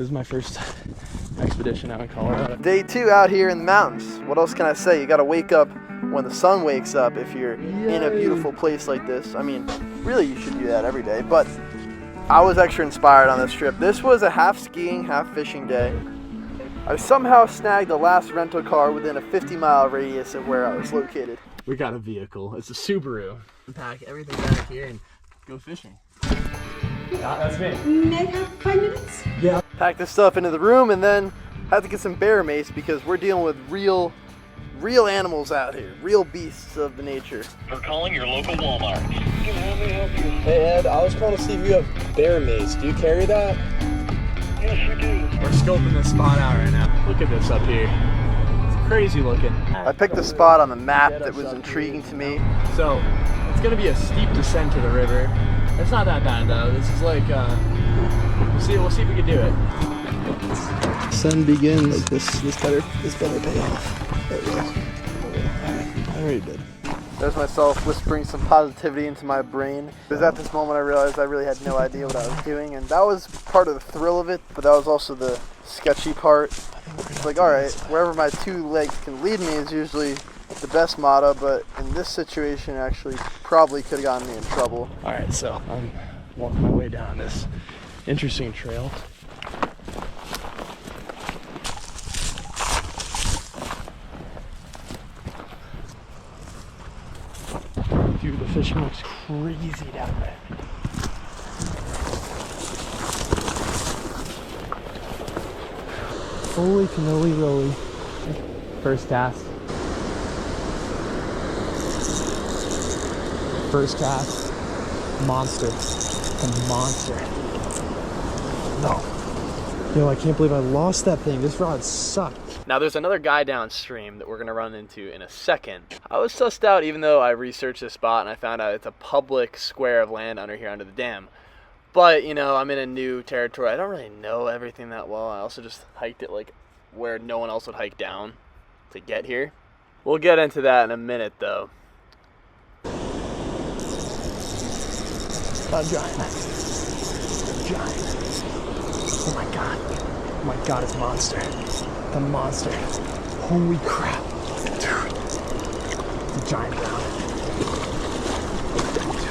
This is my first expedition out in Colorado. Day 2 out here in the mountains. What else can I say? You gotta wake up when the sun wakes up if you're in a beautiful place like this. I mean, really you should do that every day, but I was extra inspired on this trip. This was a half skiing, half fishing day. I somehow snagged the last rental car within a 50-mile radius of where I was located. We got a vehicle. It's a Subaru. Pack everything back here and go fishing. That's me. May I have 5 minutes? Yeah. Packed this stuff into the room and then had to get some bear mace because we're dealing with real animals out here, real beasts of the nature. We're calling your local Walmart. Hey Ed, I was calling to see if you have bear mace. Do you carry that? Yes, we do. We're scoping this spot out right now. Look at this up here. It's crazy looking. I picked a spot on the map that was intriguing to me. So, it's gonna be a steep descent to the river. It's not that bad though. This is like, we'll see if we can do it. Sun begins. This better pay off. There we go. I already did. There's myself whispering some positivity into my brain. It was at this moment I realized I really had no idea what I was doing, and that was part of the thrill of it, but that was also the sketchy part. It's like, alright, wherever my 2 legs can lead me is usually the best motto, but in this situation actually probably could have gotten me in trouble. Alright, so I'm walking my way down this interesting trail. Dude, the fishing looks crazy down there. Holy cannoli roly. First cast. First cast. Monster. A monster. No. Yo, I can't believe I lost that thing. This rod sucked. Now there's another guy downstream that we're gonna run into in a second. I was sussed out even though I researched this spot and I found out it's a public square of land under here under the dam. But, you know, I'm in a new territory. I don't really know everything that well. I also just hiked it like where no one else would hike down to get here. We'll get into that in a minute though. A giant. Oh my god. Oh my god, it's a monster. The monster. Holy crap. Dude. It's a giant brown. Dude.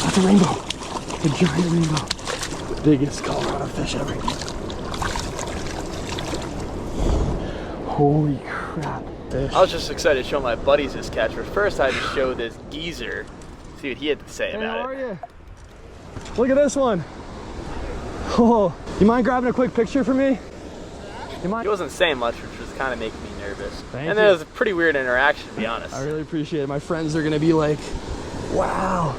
That's a rainbow. It's a giant rainbow. The biggest Colorado fish ever. Holy crap. Fish. I was just excited to show my buddies this catch, but first I had to show this geezer, see what he had to say about it. How are you? Look at this one. Oh, you mind grabbing a quick picture for me? You mind? He wasn't saying much, which was kind of making me nervous. Thank you. It was a pretty weird interaction, to be honest. I really appreciate it. My friends are going to be like, wow.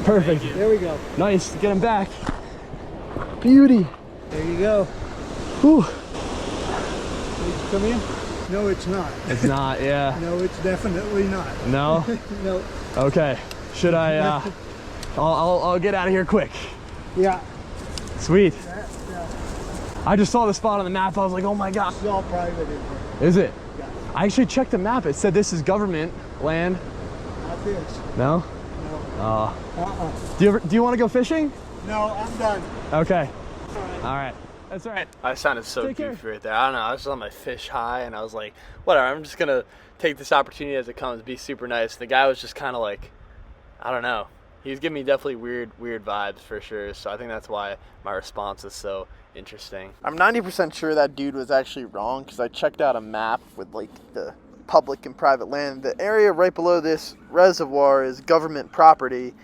Perfect. There we go. Nice. Get him back. Beauty. There you go. Whew. Come in? No, it's not. It's not, yeah. No, it's definitely not. No? No. Okay. Should I, I'll get out of here quick. Yeah. Sweet. Yeah. I just saw the spot on the map. I was like, oh my god. It's all private in here. Is it? Yeah. I actually checked the map. It said this is government land. Not this. No? No. Do you want to go fishing? No, I'm done. Okay. All right. That's all right. I sounded so Take goofy care. right there. I don't know. I was on my fish high, and I was like, whatever. I'm just gonna take this opportunity as it comes. Be super nice. The guy was just kind of like, I don't know. He was giving me definitely weird vibes for sure. So I think that's why my response is so interesting. I'm 90% sure that dude was actually wrong because I checked out a map with like the public and private land. The area right below this reservoir is government property,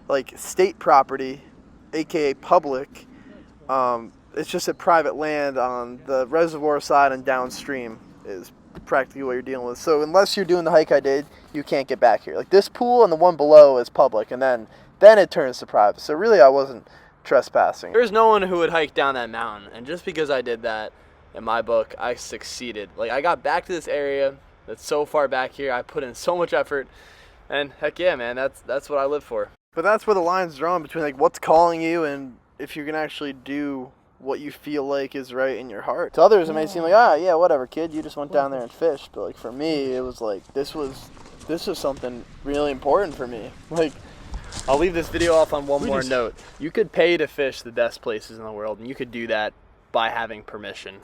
like state property, aka public. It's just a private land on the reservoir side and downstream is practically what you're dealing with. So unless you're doing the hike I did, you can't get back here. Like this pool and the one below is public, and then it turns to private. So really I wasn't trespassing. There's no one who would hike down that mountain, and just because I did that, in my book, I succeeded. Like I got back to this area that's so far back here. I put in so much effort, and heck yeah, man, that's what I live for. But that's where the line's drawn between like what's calling you and if you can actually do what you feel like is right in your heart. To others, it may seem like, yeah, whatever, kid, you just went down there and fished. But like for me, it was like this was something really important for me. Like I'll leave this video off on one more note. You could pay to fish the best places in the world, and you could do that by having permission.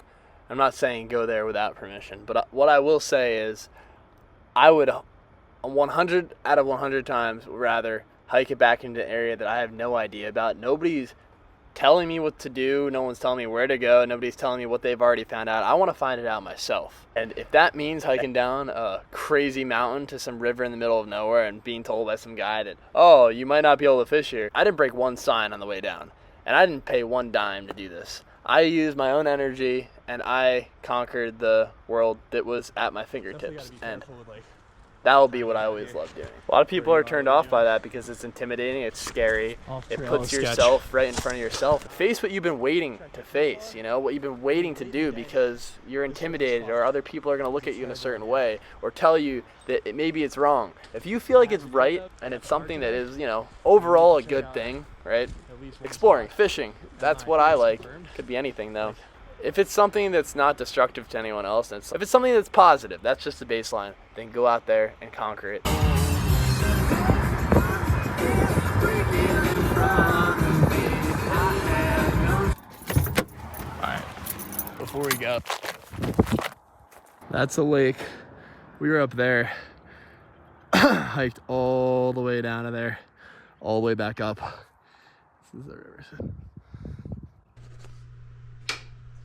I'm not saying go there without permission, but what I will say is I would 100 out of 100 times rather hike it back into an area that I have no idea about. Nobody's telling me what to do. No one's telling me where to go. Nobody's telling me what they've already found out. I want to find it out myself. And if that means hiking down a crazy mountain to some river in the middle of nowhere and being told by some guy that, oh, you might not be able to fish here. I didn't break one sign on the way down. And I didn't pay one dime to do this. I used my own energy and I conquered the world that was at my fingertips. And that'll be what I always love doing. A lot of people are turned off by that because it's intimidating, it's scary. It puts yourself right in front of yourself. Face what you've been waiting to face, you know, what you've been waiting to do because you're intimidated or other people are going to look at you in a certain way or tell you that maybe it's wrong. If you feel like it's right and it's something that is, you know, overall a good thing, right? Exploring, fishing, that's what I like. Could be anything though. If it's something that's not destructive to anyone else, if it's something that's positive, that's just the baseline, then go out there and conquer it. Alright, before we go, that's a lake. We were up there, hiked all the way down to there, all the way back up. This is the river.